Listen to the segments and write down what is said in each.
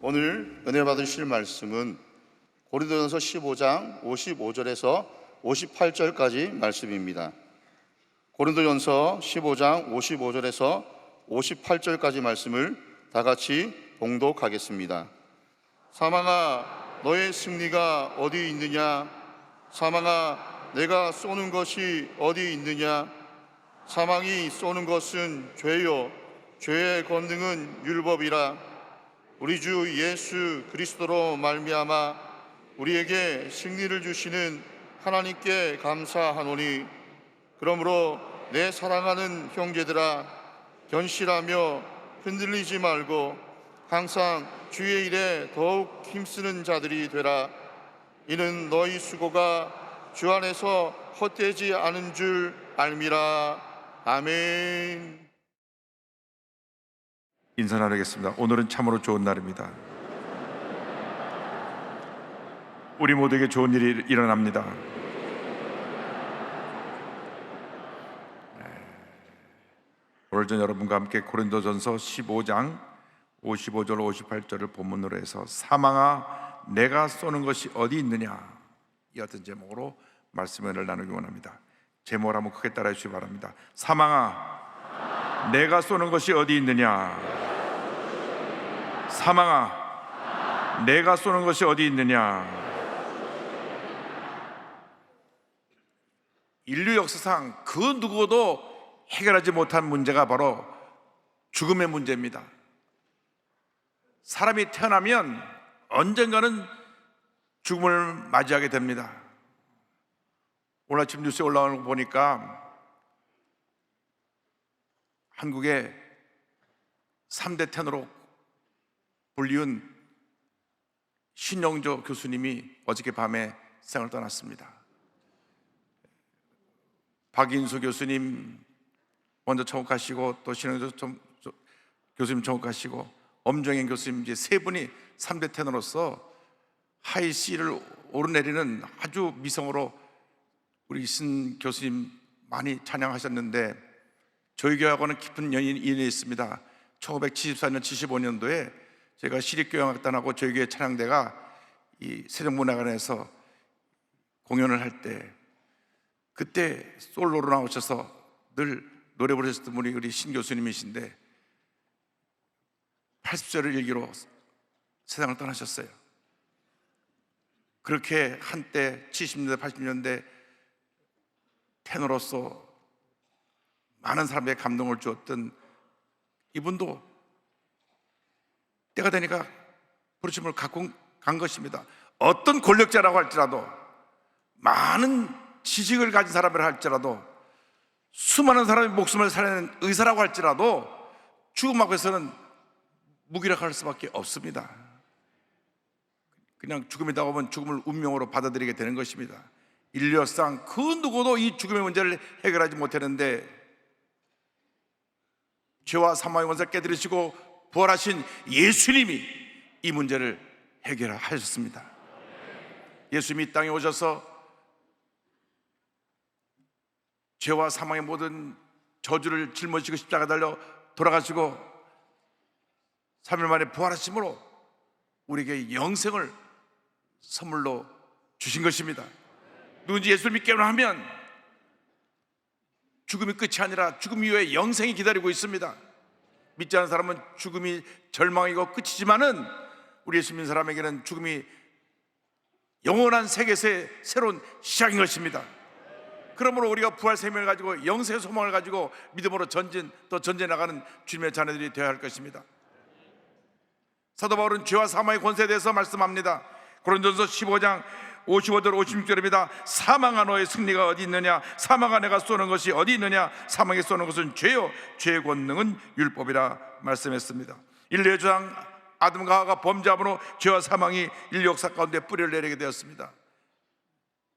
오늘 은혜 받으실 말씀은 고린도전서 15장 55절에서 58절까지 말씀입니다. 고린도전서 15장 55절에서 58절까지 말씀을 다 같이 봉독하겠습니다. 사망아, 너의 승리가 어디 있느냐? 사망아, 내가 쏘는 것이 어디 있느냐? 사망이 쏘는 것은 죄요, 죄의 권능은 율법이라. 우리 주 예수 그리스도로 말미암아 우리에게 승리를 주시는 하나님께 감사하노니, 그러므로 내 사랑하는 형제들아, 견실하며 흔들리지 말고 항상 주의 일에 더욱 힘쓰는 자들이 되라. 이는 너희 수고가 주 안에서 헛되지 않은 줄 알미라. 아멘. 인사 나누겠습니다. 오늘은 참으로 좋은 날입니다. 우리 모두에게 좋은 일이 일어납니다. 오늘 전 여러분과 함께 고린도전서 15장 55절 58절을 본문으로 해서 사망아, 내가 쏘는 것이 어디 있느냐, 이 같은 제목으로 말씀을 나누기 원합니다. 제목을 한번 크게 따라해 주시기 바랍니다. 사망아, 내가 쏘는 것이 어디 있느냐. 사망아, 내가 쏘는 것이 어디 있느냐. 인류 역사상 그 누구도 해결하지 못한 문제가 바로 죽음의 문제입니다. 사람이 태어나면 언젠가는 죽음을 맞이하게 됩니다. 오늘 아침 뉴스에 올라오는 거 보니까 한국의 3대 테너로 불리운 신영조 교수님이 어저께 밤에 세상을 떠났습니다. 박인수 교수님 먼저 청국하시고, 또 신영조 교수님 청국하시고, 엄정현 교수님, 이제 세 분이 3대 테너로서 하이 C를 오르내리는 아주 미성으로 우리 신 교수님 많이 찬양하셨는데, 저희 교회하고는 깊은 인연이 있습니다. 1974년 75년도에 제가 시립교향악단하고 저희 교회 찬양대가 이 세종문화관에서 공연을 할 때, 그때 솔로로 나오셔서 늘 노래 부르셨던 분이 우리 신 교수님이신데 80절을 일기로 세상을 떠나셨어요. 그렇게 한때 70년대 80년대 테너로서 많은 사람에게 감동을 주었던 이분도 때가 되니까 부르심을 갖고 간 것입니다. 어떤 권력자라고 할지라도, 많은 지식을 가진 사람이라 할지라도, 수많은 사람의 목숨을 살리는 의사라고 할지라도 죽음 앞에서는 무기력할 수밖에 없습니다. 그냥 죽음이다 보면 죽음을 운명으로 받아들이게 되는 것입니다. 인류 역사상 그 누구도 이 죽음의 문제를 해결하지 못했는데, 죄와 사망의 권세를 깨뜨리시고 부활하신 예수님이 이 문제를 해결하셨습니다. 예수님이 이 땅에 오셔서 죄와 사망의 모든 저주를 짊어지고 십자가 달려 돌아가시고 3일 만에 부활하심으로 우리에게 영생을 선물로 주신 것입니다. 누군지 예수를 믿기만 하면 죽음이 끝이 아니라 죽음 이후에 영생이 기다리고 있습니다. 믿지 않는 사람은 죽음이 절망이고 끝이지만은 우리 예수 믿는 사람에게는 죽음이 영원한 세계에서의 새로운 시작인 것입니다. 그러므로 우리가 부활 생명을 가지고 영생의 소망을 가지고 믿음으로 또 전진해 나가는 주님의 자녀들이 되어야 할 것입니다. 사도 바울은 죄와 사망의 권세에 대해서 말씀합니다. 고린도전서 15장 55절 56절입니다. 사망아, 너의 승리가 어디 있느냐? 사망아, 내가 쏘는 것이 어디 있느냐? 사망에 쏘는 것은 죄요, 죄의 권능은 율법이라 말씀했습니다. 인류의 조상 아담과 하와가 범죄함으로 죄와 사망이 인류 역사 가운데 뿌리를 내리게 되었습니다.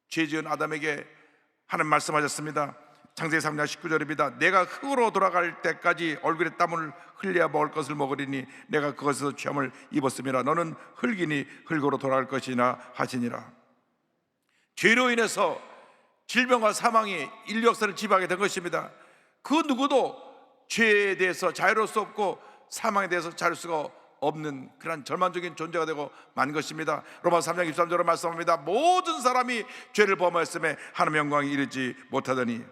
죄 지은 아담에게 하나님 말씀하셨습니다. 창세기 3장 19절입니다. 내가 흙으로 돌아갈 때까지 얼굴에 땀을 흘려야 먹을 것을 먹으리니 내가 그것에서 죄함을 입었음이라. 너는 흙이니 흙으로 돌아갈 것이나 하시니라. 죄로 인해서 질병과 사망이 인류 역사를 지배하게 된 것입니다. 그 누구도 죄에 대해서 자유로울 수 없고 사망에 대해서 자유로울 수가 없는 그런 절망적인 존재가 되고 만 것입니다. 로마서 3장 23절로 말씀합니다. 모든 사람이 죄를 범하였음에 하나님의 영광에 이르지 못하더니,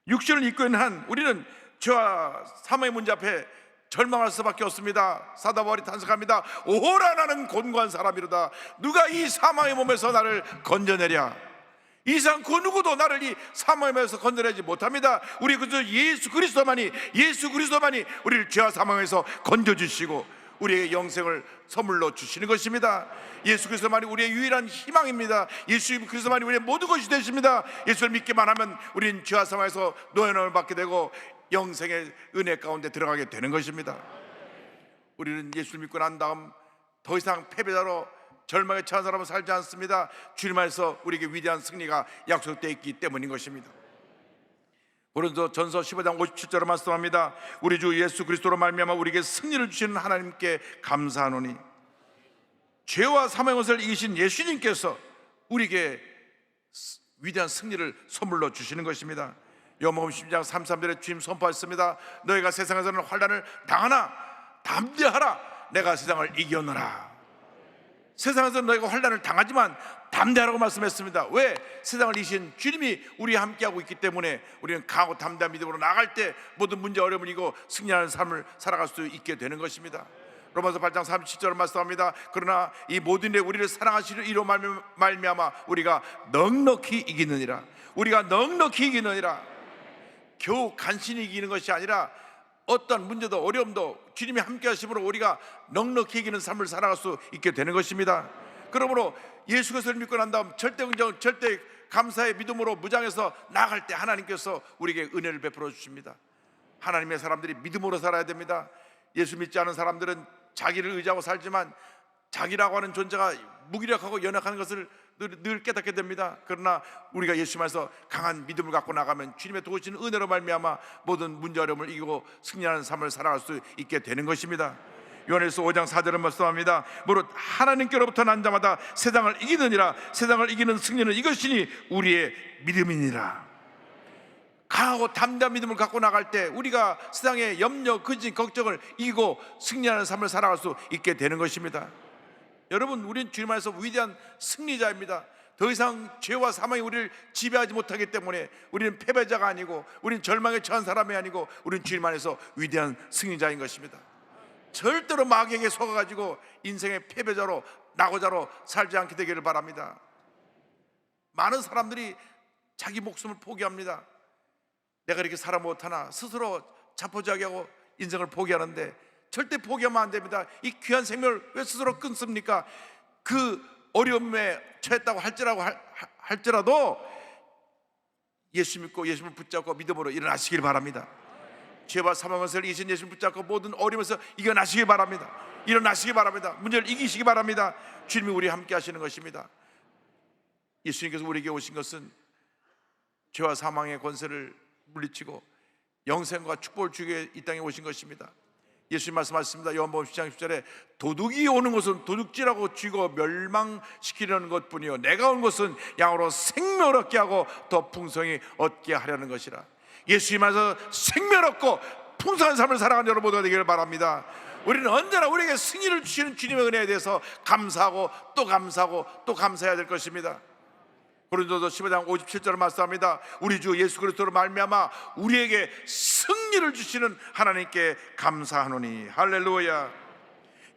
육신을 입고 있는 한 우리는 죄와 사망의 문제 앞에 절망할 수밖에 없습니다. 사도 바울이 탄식합니다. 오호라 나는 곤고한 사람이로다. 누가 이 사망의 몸에서 나를 건져내랴. 이상 그 누구도 나를 이 사망의 몸에서 건져내지 못합니다. 우리 그저 예수 그리스도만이 우리를 죄와 사망에서 건져주시고 우리에게 영생을 선물로 주시는 것입니다. 예수 그리스도만이 우리의 유일한 희망입니다. 예수 그리스도만이 우리의 모든 것이 되십니다. 예수를 믿기만 하면 우리는 죄와 사망에서 노예노을 받게 되고 영생의 은혜 가운데 들어가게 되는 것입니다. 우리는 예수를 믿고 난 다음 더 이상 패배자로 절망에 처한 사람은 살지 않습니다. 주님 안에서 우리에게 위대한 승리가 약속되어 있기 때문인 것입니다. 고린도전서 15장 57절로 말씀합니다. 우리 주 예수 그리스도로 말미암아 우리에게 승리를 주시는 하나님께 감사하노니, 죄와 사망의 것을 이기신 예수님께서 우리에게 위대한 승리를 선물로 주시는 것입니다. 요한복음 10장 33절에 주님 선포하셨습니다. 너희가 세상에서는 환난을 당하나 담대하라, 내가 세상을 이겼노라. 세상에서 너희가 환난을 당하지만 담대하라고 말씀했습니다. 왜? 세상을 이기신 주님이 우리와 함께하고 있기 때문에 우리는 강하고 담대한 믿음으로 나아갈 때 모든 문제 어려움을 이기고 승리하는 삶을 살아갈 수 있게 되는 것입니다. 로마서 8장 37절을 말씀합니다. 그러나 이 모든 일에 우리를 사랑하시는 이로 말미암아 우리가 넉넉히 이기느니라. 우리가 넉넉히 이기느니라. 겨우 간신히 이기는 것이 아니라 어떤 문제도 어려움도 주님이 함께 하심으로 우리가 넉넉히 이기는 삶을 살아갈 수 있게 되는 것입니다. 그러므로 예수 그리스도를 믿고 난 다음 절대 긍정, 절대 감사의 믿음으로 무장해서 나아갈 때 하나님께서 우리에게 은혜를 베풀어 주십니다. 하나님의 사람들이 믿음으로 살아야 됩니다. 예수 믿지 않은 사람들은 자기를 의지하고 살지만 자기라고 하는 존재가 무기력하고 연약한 것을 늘 깨닫게 됩니다. 그러나 우리가 예수 안에서 강한 믿음을 갖고 나가면 주님의 도우시는 은혜로 말미암아 모든 문제 어려움을 이기고 승리하는 삶을 살아갈 수 있게 되는 것입니다. 요한일서 5장 4절은 말씀합니다. 무릇 하나님께로부터 난 자마다 세상을 이기느니라. 세상을 이기는 승리는 이것이니 우리의 믿음이니라. 강하고 담대한 믿음을 갖고 나갈 때 우리가 세상의 염려, 근심, 걱정을 이기고 승리하는 삶을 살아갈 수 있게 되는 것입니다. 여러분, 우리는 주님 안에서 위대한 승리자입니다. 더 이상 죄와 사망이 우리를 지배하지 못하기 때문에 우리는 패배자가 아니고 우리는 절망에 처한 사람이 아니고 우리는 주님 안에서 위대한 승리자인 것입니다. 절대로 마귀에게 속아가지고 인생의 패배자로 낙오자로 살지 않게 되기를 바랍니다. 많은 사람들이 자기 목숨을 포기합니다. 내가 이렇게 살아 못하나 스스로 자포자기하고 인생을 포기하는데 절대 포기하면 안 됩니다. 이 귀한 생명을 왜 스스로 끊습니까? 그 어려움에 처했다고 할지라도 예수 믿고 예수를 붙잡고 믿음으로 일어나시길 바랍니다. 죄와 사망을 이기신 예수를 붙잡고 모든 어려움에서 이겨나시기 바랍니다. 일어나시기 바랍니다. 문제를 이기시기 바랍니다. 주님이 우리와 함께 하시는 것입니다. 예수님께서 우리에게 오신 것은 죄와 사망의 권세를 물리치고 영생과 축복을 주기 위해 이 땅에 오신 것입니다. 예수님 말씀하셨습니다. 요한복음 10장 10절에 도둑이 오는 것은 도둑질하고 쥐고 멸망시키려는 것뿐이요 내가 온 것은 양으로 생명을 얻게 하고 더 풍성히 얻게 하려는 것이라. 예수님 안에서 생명 얻고 풍성한 삶을 살아가는 여러분 모두가 되기를 바랍니다. 우리는 언제나 우리에게 승리를 주시는 주님의 은혜에 대해서 감사하고 또 감사하고 또 감사해야 될 것입니다. 고린도서 15장 57절을 말씀합니다. 우리 주 예수 그리스도로 말미암아 우리에게 승리를 주시는 하나님께 감사하노니. 할렐루야.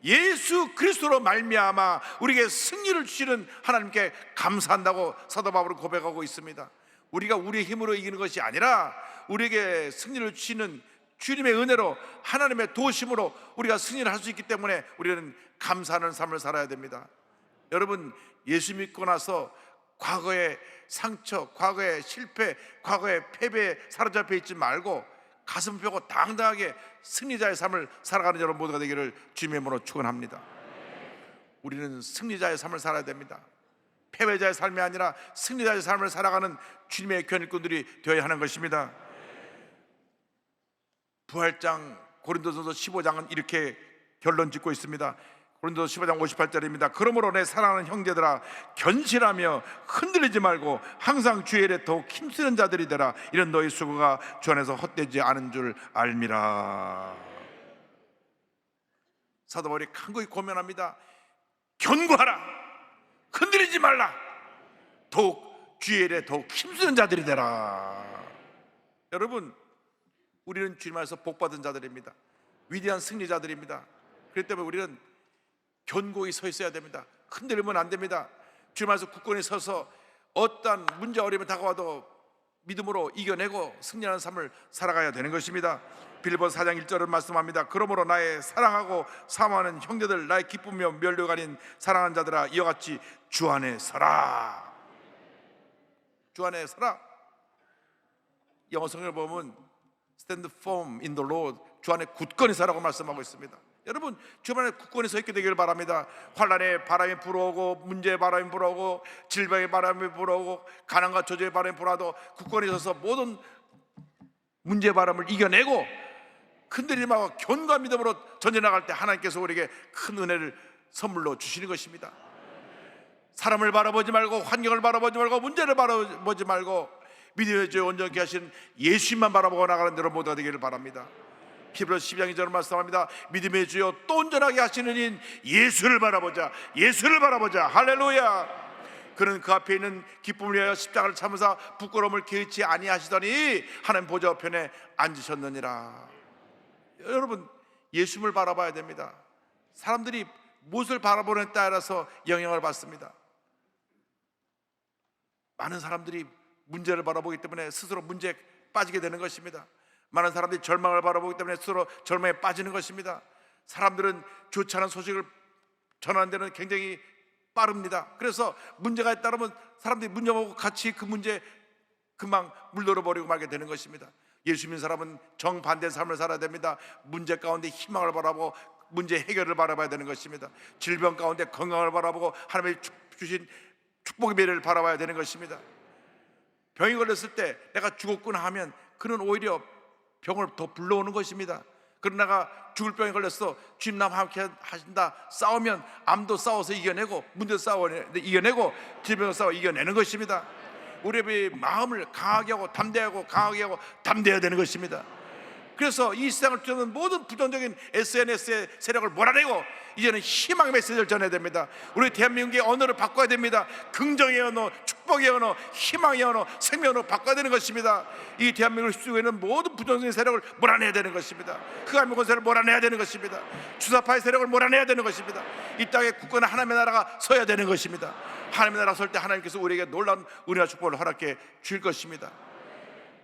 예수 그리스도로 말미암아 우리에게 승리를 주시는 하나님께 감사한다고 사도 바울은 고백하고 있습니다. 우리가 우리의 힘으로 이기는 것이 아니라 우리에게 승리를 주시는 주님의 은혜로 하나님의 도우심으로 우리가 승리를 할 수 있기 때문에 우리는 감사하는 삶을 살아야 됩니다. 여러분, 예수 믿고 나서 과거의 상처, 과거의 실패, 과거의 패배에 사로잡혀 있지 말고 가슴 펴고 당당하게 승리자의 삶을 살아가는 여러분 모두가 되기를 주님의 이름으로 축원합니다. 우리는 승리자의 삶을 살아야 됩니다. 패배자의 삶이 아니라 승리자의 삶을 살아가는 주님의 견일꾼들이 되어야 하는 것입니다. 부활장 고린도전서 15장은 이렇게 결론 짓고 있습니다. 고린도서 15장 58절입니다. 그러므로 내 사랑하는 형제들아 견실하며 흔들리지 말고 항상 주의 일에 더욱 힘쓰는 자들이 되라. 이런 너희 수고가 주 안에서 헛되지 않은 줄 알미라. 사도 바울이 간곡히 고면합니다. 견고하라, 흔들리지 말라, 더욱 주의 일에 더욱 힘쓰는 자들이 되라. 여러분, 우리는 주님 안에서 복받은 자들입니다. 위대한 승리자들입니다. 그렇기 때문에 우리는 견고히 서 있어야 됩니다. 흔들리면 안 됩니다. 주님 안에서 굳건히 서서 어떠한 문제 어려움이 다가와도 믿음으로 이겨내고 승리하는 삶을 살아가야 되는 것입니다. 빌립보서 4장 1절은 말씀합니다. 그러므로 나의 사랑하고 사모하는 형제들, 나의 기쁘며 면류가 아닌 사랑하는 자들아, 이와 같이 주 안에 서라. 주 안에 서라. 영어 성경을 보면 Stand firm in the Lord, 주 안에 굳건히 서라고 말씀하고 있습니다. 여러분, 주 안에 굳건히 서 있게 되기를 바랍니다. 환난의 바람이 불어오고, 문제의 바람이 불어오고, 질병의 바람이 불어오고, 가난과 저주의 바람이 불어와도 굳건히 서서 모든 문제의 바람을 이겨내고 흔들림하고 견고한 믿음으로 전진나갈 때 하나님께서 우리에게 큰 은혜를 선물로 주시는 것입니다. 사람을 바라보지 말고, 환경을 바라보지 말고, 문제를 바라보지 말고 믿음의 주에 온전케 하신 예수님만 바라보고 나가는 대로 모두가 되기를 바랍니다. 히브리서 12장 2절 말씀합니다. 믿음의 주여 또 온전하게 하시는 인 예수를 바라보자, 예수를 바라보자. 할렐루야. 그는 그 앞에 있는 기쁨을 위하여 십자가를 참으사 부끄러움을 개의치 아니하시더니 하나님 보좌 우편에 앉으셨느니라. 여러분, 예수님을 바라봐야 됩니다. 사람들이 무엇을 바라보느냐에 따라서 영향을 받습니다. 많은 사람들이 문제를 바라보기 때문에 스스로 문제에 빠지게 되는 것입니다. 많은 사람들이 절망을 바라보기 때문에 스스로 절망에 빠지는 것입니다. 사람들은 좋지 않은 소식을 전하는 데는 굉장히 빠릅니다. 그래서 문제가 있다면 사람들이 문제 보고 같이 그 문제에 금방 물들어 버리고 말게 되는 것입니다. 예수 믿는 사람은 정반대의 삶을 살아야 됩니다. 문제 가운데 희망을 바라보고 문제 해결을 바라봐야 되는 것입니다. 질병 가운데 건강을 바라보고 하나님의 주신 축복의 미래를 바라봐야 되는 것입니다. 병이 걸렸을 때 내가 죽었구나 하면 그는 오히려 병을 더 불러오는 것입니다. 그러나 내가 죽을 병에 걸렸어, 주님 나와 함께 하신다, 싸우면 암도 싸워서 이겨내고, 문제도 싸워 이겨내고, 질병도 싸워 이겨내는 것입니다. 우리의 마음을 강하게 하고 담대하고 강하게 하고 담대해야 되는 것입니다. 그래서 이 세상을 주는 모든 부정적인 SNS의 세력을 몰아내고 이제는 희망의 메시지를 전해야 됩니다. 우리 대한민국의 언어를 바꿔야 됩니다. 긍정의 언어, 축복의 언어, 희망의 언어, 생명의 언어로 바꿔야 되는 것입니다. 이 대한민국을 휩쓸고 있는 모든 부정적인 세력을 몰아내야 되는 것입니다. 흑암의 권세를 몰아내야 되는 것입니다. 주사파의 세력을 몰아내야 되는 것입니다. 이 땅에 굳건한 하나님의 나라가 서야 되는 것입니다. 하나님의 나라 설 때 하나님께서 우리에게 놀라운 은혜와 축복을 허락해 줄 것입니다.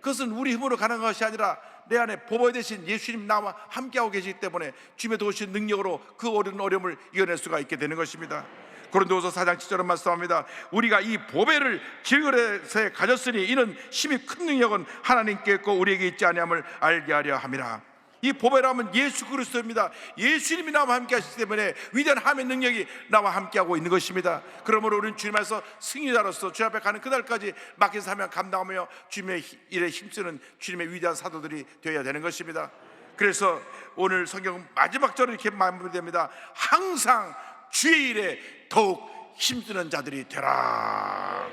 그것은 우리 힘으로 가능한 것이 아니라 내 안에 보배 대신 예수님 나와 함께하고 계시기 때문에 주님의 도우신 능력으로 그 어려운 어려움을 이겨낼 수가 있게 되는 것입니다. 고린도후서 4장 7절은 말씀합니다. 우리가 이 보배를 질그릇에 가졌으니 이는 심히 큰 능력은 하나님께 있고 우리에게 있지 아니함을 알게 하려 함이라. 이 보배라면 예수 그리스도입니다. 예수님이 나와 함께 하시기 때문에 위대한 하나님의 능력이 나와 함께하고 있는 것입니다. 그러므로 우리는 주님 안에서 승리자로서 주 앞에 가는 그날까지 맡긴 사명 감당하며 주님의 일에 힘쓰는 주님의 위대한 사도들이 되어야 되는 것입니다. 그래서 오늘 성경 마지막 절은 이렇게 마무리됩니다. 항상 주의 일에 더욱 힘쓰는 자들이 되라.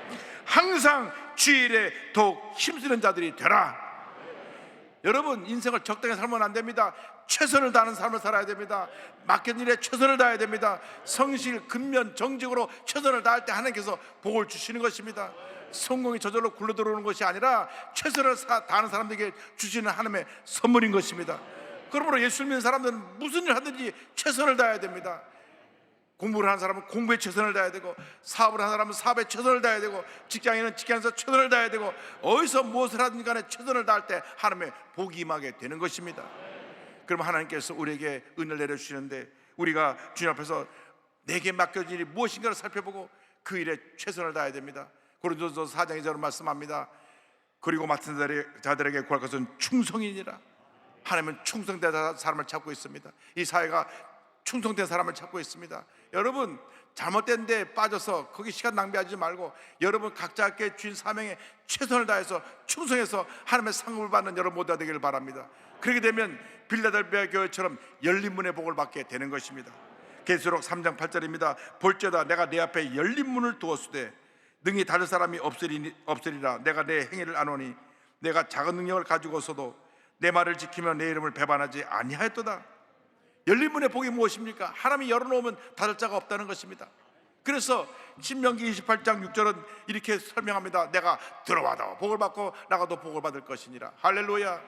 항상 주의 일에 더욱 힘쓰는 자들이 되라. 여러분, 인생을 적당히 살면 안 됩니다. 최선을 다하는 삶을 살아야 됩니다. 맡긴 일에 최선을 다해야 됩니다. 성실, 근면, 정직으로 최선을 다할 때 하나님께서 복을 주시는 것입니다. 성공이 저절로 굴러들어오는 것이 아니라 최선을 다하는 사람들에게 주시는 하나님의 선물인 것입니다. 그러므로 예수 믿는 사람들은 무슨 일 하든지 최선을 다해야 됩니다. 공부를 하는 사람은 공부에 최선을 다해야 되고, 사업을 하는 사람은 사업에 최선을 다해야 되고, 직장인은 직장에서 최선을 다해야 되고, 어디서 무엇을 하든 간에 최선을 다할 때 하나님의 복이 임하게 되는 것입니다. 그럼 하나님께서 우리에게 은혜를 내려주시는데 우리가 주님 앞에서 내게 맡겨진 일이 무엇인가를 살펴보고 그 일에 최선을 다해야 됩니다. 고린도서 4장 2절은 말씀합니다. 그리고 맡은 자들에게 구할 것은 충성이니라. 하나님은 충성된 사람을 찾고 있습니다. 이 사회가 충성된 사람을 찾고 있습니다. 여러분, 잘못된 데 빠져서 거기 시간 낭비하지 말고 여러분 각자께 주신 사명에 최선을 다해서 충성해서 하나님의 상급을 받는 여러분 모두가 되기를 바랍니다. 그렇게 되면 빌라델비아 교회처럼 열린 문의 복을 받게 되는 것입니다. 계시록 3장 8절입니다. 볼지어다 내가 내 앞에 열린 문을 두었으되 능히 닫을 사람이 없으리라. 내가 내 행위를 아노니 내가 작은 능력을 가지고서도 내 말을 지키며 내 이름을 배반하지 아니하였도다. 열린 문의 복이 무엇입니까? 하나님이 열어놓으면 닫을 자가 없다는 것입니다. 그래서 신명기 28장 6절은 이렇게 설명합니다. 내가 들어와도 복을 받고 나가도 복을 받을 것이니라. 할렐루야.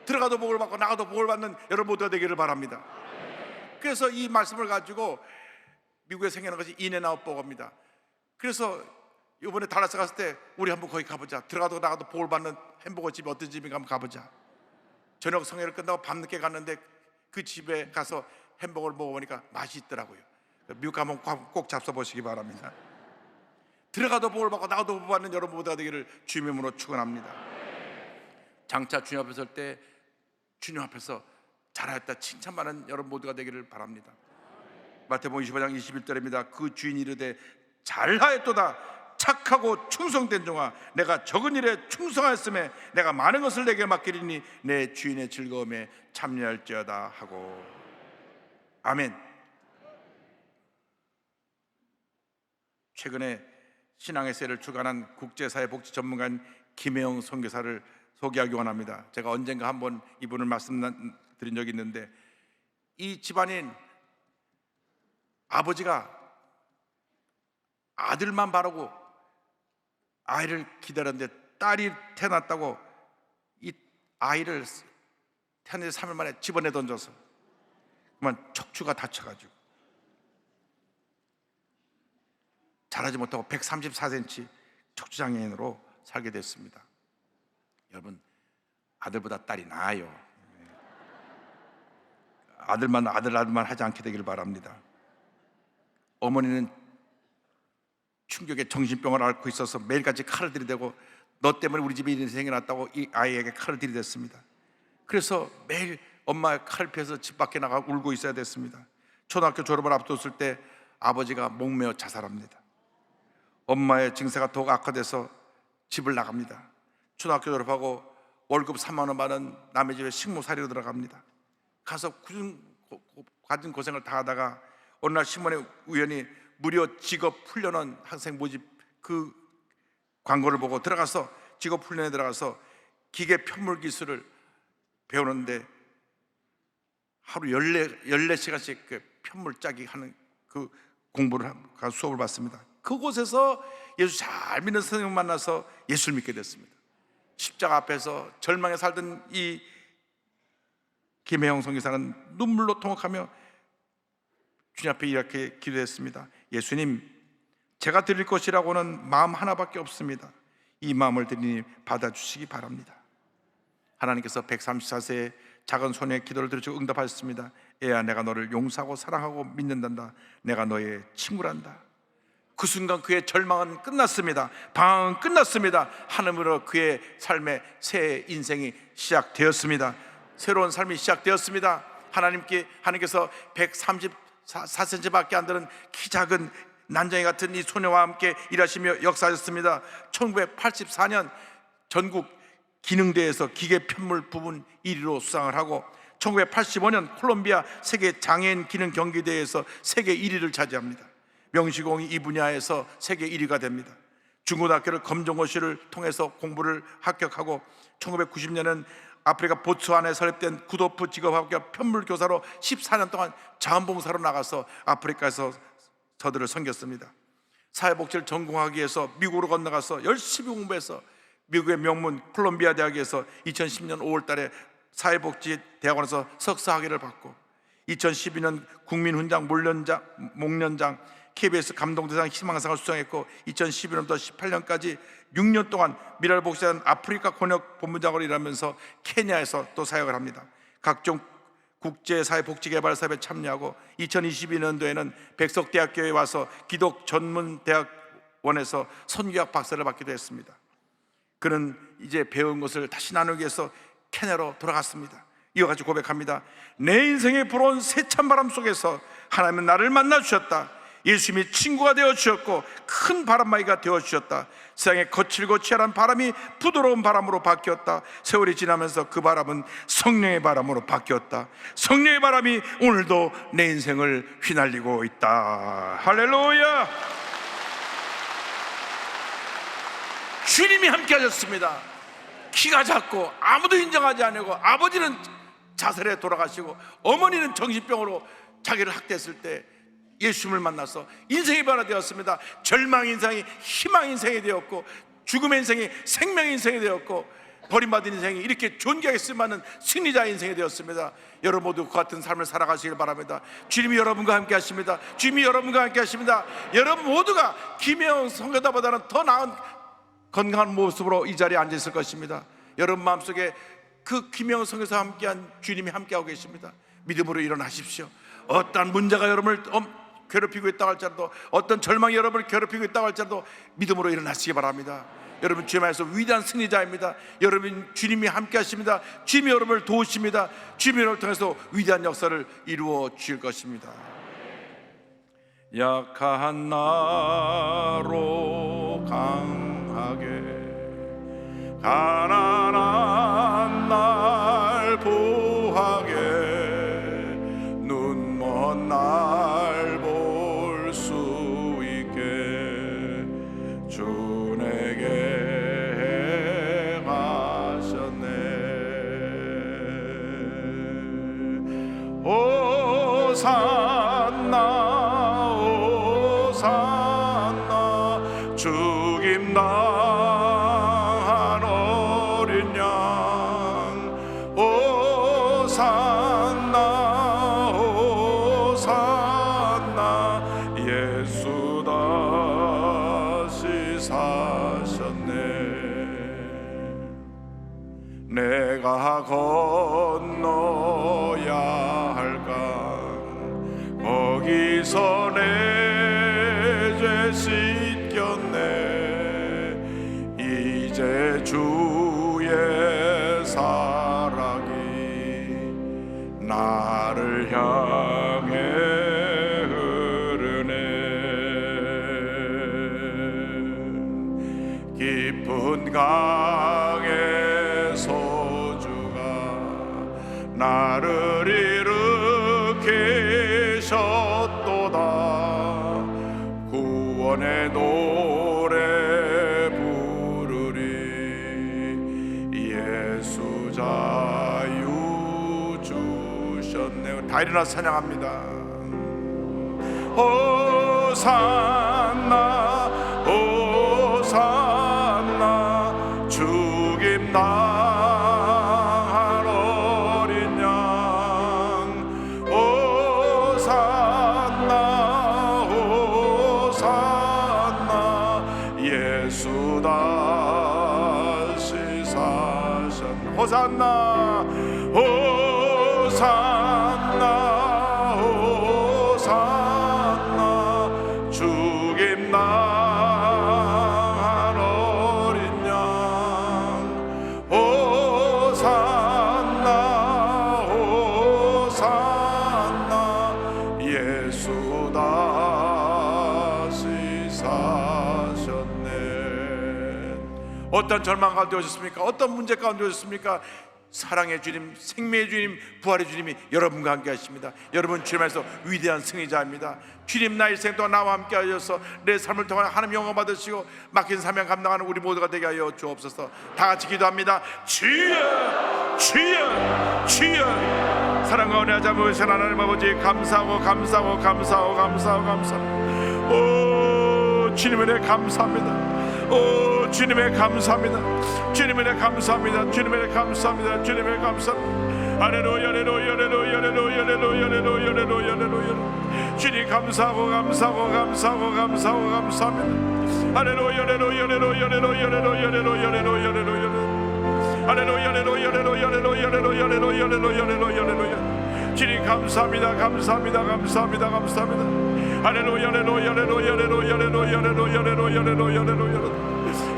들어가도 복을 받고 나가도 복을 받는 여러분 모두가 되기를 바랍니다. 그래서 이 말씀을 가지고 미국에 생겨난 것이 인앤아웃 버거입니다. 그래서 이번에 달라스 갔을 때 우리 한번 거기 가보자. 들어가도 나가도 복을 받는 햄버거 집이 어떤 집인가 한번 가보자. 저녁 성회를 끝나고 밤늦게 갔는데 그 집에 가서 햄버거를 먹어보니까 맛이 있더라고요. 미국 가면 꼭 잡숴보시기 바랍니다. 들어가도 복을 받고 나가도 복을 받는 여러분 모두가 되기를 주님의 이름으로 축원합니다. 장차 주님 앞에 설 때 주님 앞에서 잘하였다 칭찬받는 여러분 모두가 되기를 바랍니다. 마태복음 25장 21절입니다. 그 주인이 이르되 잘하였도다 착하고 충성된 종아, 내가 적은 일에 충성하였음에 내가 많은 것을 내게 맡기리니 내 주인의 즐거움에 참여할지어다 하고. 아멘. 최근에 신앙의 세를 주관한 국제사회복지 전문가인 김혜영 선교사를 소개하기 원합니다. 제가 언젠가 한번 이분을 말씀드린 적이 있는데, 이 집안인 아버지가 아들만 바라고 아이를 기다렸는데 딸이 태어났다고 이 아이를 태어난 3일 만에 집어내 던져서 그만 척추가 다쳐가지고 자라지 못하고 134cm 척추장애인으로 살게 됐습니다. 여러분, 아들보다 딸이 나아요. 아들만 하지 않게 되기를 바랍니다. 어머니는 충격에 정신병을 앓고 있어서 매일같이 칼을 들이대고 너 때문에 우리 집에 이런 일이 생겨났다고 이 아이에게 칼을 들이댔습니다. 그래서 매일 엄마의 칼을 피해서 집 밖에 나가 울고 있어야 됐습니다. 초등학교 졸업을 앞뒀을 때 아버지가 목매어 자살합니다. 엄마의 증세가 더욱 악화돼서 집을 나갑니다. 초등학교 졸업하고 월급 3만 원 받은 남의 집에 식모살이로 들어갑니다. 가서 가진 고생을 다 하다가 어느 날 신문에 우연히 무료 직업 훈련원 학생 모집 그 광고를 보고 들어가서 직업 훈련에 들어가서 기계 편물 기술을 배우는데 하루 14시간씩 그 편물 짜기 하는 그 공부를 가서 수업을 받습니다. 그곳에서 예수 잘 믿는 선생님을 만나서 예수를 믿게 됐습니다. 십자가 앞에서 절망에 살던 이 김혜영 선교사는 눈물로 통곡하며 주님 앞에 이렇게 기도했습니다. 예수님, 제가 드릴 것이라고는 마음 하나밖에 없습니다. 이 마음을 드리니 받아주시기 바랍니다. 하나님께서 134세의 작은 소녀의 기도를 들으시고 응답하셨습니다. 애야, 내가 너를 용서하고 사랑하고 믿는단다. 내가 너의 친구란다. 그 순간 그의 절망은 끝났습니다. 방황은 끝났습니다. 하늘으로 그의 삶의 새 인생이 시작되었습니다. 새로운 삶이 시작되었습니다. 하나님께서 134cm밖에 안 되는 키 작은 난장이 같은 이 소녀와 함께 일하시며 역사하셨습니다. 1984년 전국 기능대회에서 기계 편물 부분 1위로 수상을 하고 1985년 콜롬비아 세계 장애인 기능 경기대회에서 세계 1위를 차지합니다. 명시공이 이 분야에서 세계 1위가 됩니다. 중고등학교를 검정고시를 통해서 공부를 합격하고 1990년은 아프리카 보츠와나에 설립된 구도프 직업학교 편물교사로 14년 동안 자원봉사로 나가서 아프리카에서 저들을 섬겼습니다. 사회복지를 전공하기 위해서 미국으로 건너가서 열심히 공부해서 미국의 명문 콜롬비아 대학에서 2010년 5월 달에 사회복지대학원에서 석사학위를 받고 2012년 국민훈장 목련장 KBS 감동대상 희망상을 수상했고 2011년부터 18년까지 6년 동안 미랄복지단 아프리카 권역 본부장으로 일하면서 케냐에서 또 사역을 합니다. 각종 국제사회복지개발사업에 참여하고 2022년도에는 백석대학교에 와서 기독 전문대학원에서 선교학 박사를 받기도 했습니다. 그는 이제 배운 것을 다시 나누기 위해서 케냐로 돌아갔습니다. 이와 같이 고백합니다. 내 인생의 불어온 새찬바람 속에서 하나님은 나를 만나 주셨다. 예수님이 친구가 되어 주셨고 큰 바람막이가 되어 주셨다. 세상에 거칠고 치열한 바람이 부드러운 바람으로 바뀌었다. 세월이 지나면서 그 바람은 성령의 바람으로 바뀌었다. 성령의 바람이 오늘도 내 인생을 휘날리고 있다. 할렐루야. 주님이 함께 하셨습니다. 키가 작고 아무도 인정하지 않고 아버지는 자살에 돌아가시고 어머니는 정신병으로 자기를 학대했을 때 예수님을 만나서 인생이 변화되었습니다. 절망 인생이 희망 인생이 되었고, 죽음의 인생이 생명의 인생이 되었고, 버림받은 인생이 이렇게 존귀하게 쓰임받는 승리자 인생이 되었습니다. 여러분 모두 그 같은 삶을 살아가시길 바랍니다. 주님이 여러분과 함께 하십니다. 주님이 여러분과 함께 하십니다. 여러분 모두가 김혜영 선교사보다는 더 나은 건강한 모습으로 이 자리에 앉아 있을 것입니다. 여러분 마음속에 그 김혜영 선교사와 함께한 주님이 함께하고 계십니다. 믿음으로 일어나십시오. 어떠한 문제가 여러분을 괴롭히고 있다고 할지라도, 어떤 절망이 여러분을 괴롭히고 있다고 할지라도 믿음으로 일어나시기 바랍니다. 여러분 주님 안에서 위대한 승리자입니다. 여러분 주님이 함께 하십니다. 주님이 여러분을 도우십니다. 주님이 여러분을 통해서 위대한 역사를 이루어 주실 것입니다. 약한 나로 강하게, 가난한 날 보하게, 눈먼 날 볼 수 있게 주 내게 가셨네. 호산나 호산나 죽임 당한 어린 양. 호산나 호산나 예수 다시 사셨네. 내가 건너야 할까, 거기서 내 죄 씻겼네. 이제 주의 사랑이 나를 향해 흐르네. 깊은 강의 소주가 나를 일으키셨도다. 구원의 노래 부르리. 예수 자유 주셨네. 다 일어나 찬양합니다. 호산나 호산나 죽임 당한 어린 양. 호산나 호산나 예수 다시 사셨네. 호산나 호산나 호산나 죽임 당한 어린 양. 호산나 호산나 예수 다시 사셨네. 어떤 절망 가운데 오셨습니까? 어떤 문제 가운데 오셨습니까? 사랑의 주님, 생명의 주님, 부활의 주님이 여러분과 함께 하십니다. 여러분 주님 안에서 위대한 승리자입니다. 주님 나 일생 동안 나와 함께 하셔서 내 삶을 통해 하나님 영광 받으시고 맡긴 사명 감당하는 우리 모두가 되게 하여 주옵소서. 다 같이 기도합니다. 주여 주여 주여. 사랑과 은혜 자무신 하나님 아버지 감사하고 감사하고 감사하고 감사하고 감사합니다. 오 주님의 은혜 감사합니다. 오 주님의 감사합니다. 주님의 은혜 감사합니다. 주님의 은혜 감사합니다. 주님의 은혜 감사합니다. 할렐루야 할렐루야 할렐루야 할렐루야 할렐루야 할렐루야 할렐루야 할렐루야. 주님 감사하고 감사하고 감사하고 감사하고 감사합니다. 할렐루야 할렐루야 할렐루야 할렐루야 할렐루야 할렐루야 할렐루야 할렐루야 할렐루야 할렐루야 할렐루야 할렐루야 할렐루야 할렐루야 할렐루야. 주님 감사합니다. 감사합니다. 감사합니다. 감사합니다. 할렐루야 할렐루야 할렐루야 할렐루야 할렐루야 할렐루야 할렐루야 할렐루야 할렐루야 할렐루야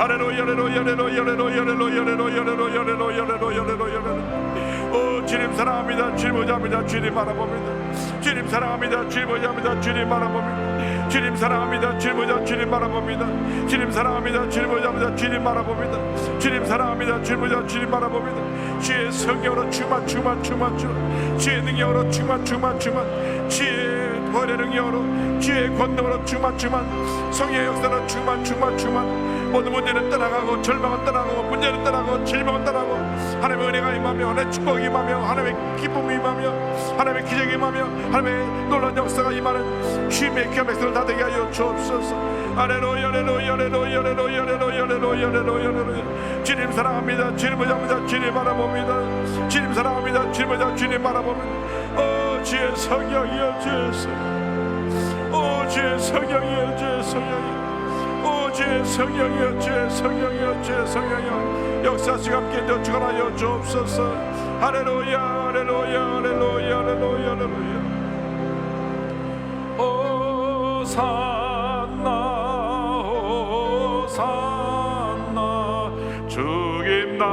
할렐루야 할렐루야 할렐루야 할렐루야 할렐루야 할렐루야. 오 주님 사랑합니다. 주님 보자합니다. 주님 바라봅니다. 주님 사랑합니다. 주님 보자합니다. 주님 바라봅니다. 주님 사랑합니다. 주님 보자. 주님 바라봅니다. 주님 사랑합니다. 주님 보자합니다. 주님 바라봅니다. 주님 사랑합니다. 주님 보자. 주님 바라봅니다. 주의 성령으로 충만 충만 충만 충만, 주의 능력으로 충만 충만 충만, 주의 번의 능력으로, 주의 권능으로 충만 충만, 성령의 역사로 충만 충만 충만. 모든 문제는 떠나가고 절망은 떠나고 문제는 떠나고 질병은 떠나고 하나님의 은혜가 임하며 하나님의 축복이 임하며 하나님의 기쁨이 임하며 하나님의 기적이 임하며 하나님의 놀라운 역사가 임하는 주님의 귀한 백성을 다 되게 하여 주옵소서. 할렐루야 할렐루야 할렐루야 할렐루야 할렐루야 할렐루야 할렐루야 할렐루야. 주님 사랑합니다. 주님을 잡니다. 주님 바라봅니다. 주님 사랑합니다. 주님을 잡 주님 바라봅니다. 주의 성령이여 주의 성령, 주의 성령이여 주의 성령이여, 주의 성령이여 주의 성령이여 주의 성령이여, 역사하시고 함께 주관하여 주옵소서. 할렐루야 할렐루야 할렐루야 할렐루야 할렐루야. 호산나 호산나 주님 나